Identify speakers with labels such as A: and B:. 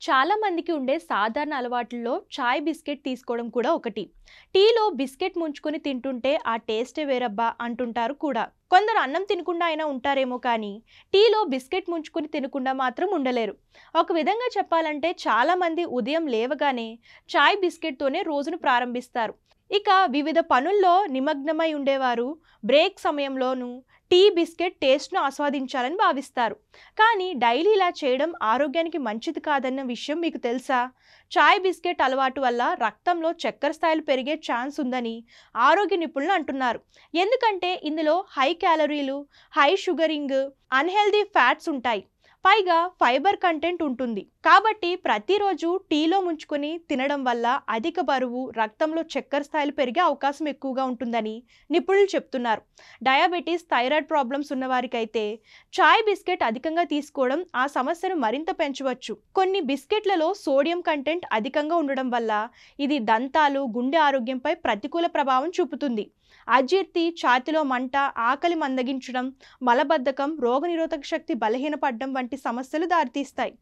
A: చాలా మందికి ఉండే సాధారణ అలవాట్లలో చాయ్ బిస్కెట్ తీసుకోవడం కూడా ఒకటి. టీలో బిస్కెట్ ముంచుకొని తింటుంటే ఆ టేస్టే వేరబ్బా అంటుంటారు కూడా. కొందరు అన్నం తినకుండా అయినా ఉంటారేమో కానీ టీలో బిస్కెట్ ముంచుకొని తినకుండా మాత్రం ఉండలేరు. ఒక విధంగా చెప్పాలంటే చాలా మంది ఉదయం లేవగానే చాయ్ బిస్కెట్తోనే రోజును ప్రారంభిస్తారు. ఇక వివిధ పనుల్లో నిమగ్నమై ఉండేవారు బ్రేక్ సమయంలోనూ టీ బిస్కెట్ టేస్ట్ను ఆస్వాదించాలని భావిస్తారు. కానీ డైలీ ఇలా చేయడం ఆరోగ్యానికి మంచిది కాదన్న విషయం మీకు తెలుసా? చాయ్ బిస్కెట్ అలవాటు వల్ల రక్తంలో చక్కెర స్థాయిలు పెరిగే ఛాన్స్ ఉందని ఆరోగ్య నిపుణులు అంటున్నారు. ఎందుకంటే ఇందులో హై క్యాలరీలు, హై షుగరింగ్, అన్హెల్దీ ఫ్యాట్స్ ఉంటాయి. పైగా ఫైబర్ కంటెంట్ ఉంటుంది. కాబట్టి ప్రతిరోజు టీలో ముంచుకొని తినడం వల్ల అధిక బరువు, రక్తంలో చక్కెర స్థాయిలు పెరిగే అవకాశం ఎక్కువగా ఉంటుందని నిపుణులు చెప్తున్నారు. డయాబెటీస్, థైరాయిడ్ ప్రాబ్లమ్స్ ఉన్నవారికైతే చాయ్ బిస్కెట్ అధికంగా తీసుకోవడం ఆ సమస్యను మరింత పెంచవచ్చు. కొన్ని బిస్కెట్లలో సోడియం కంటెంట్ అధికంగా ఉండడం వల్ల ఇది దంతాలు, గుండె ఆరోగ్యంపై ప్రతికూల ప్రభావం చూపుతుంది. అజీర్తి, ఛాతిలో మంట, ఆకలి మందగించడం, మలబద్ధకం, రోగనిరోధక శక్తి బలహీనపడడం వంటి సమస్యలు దారితీస్తాయి.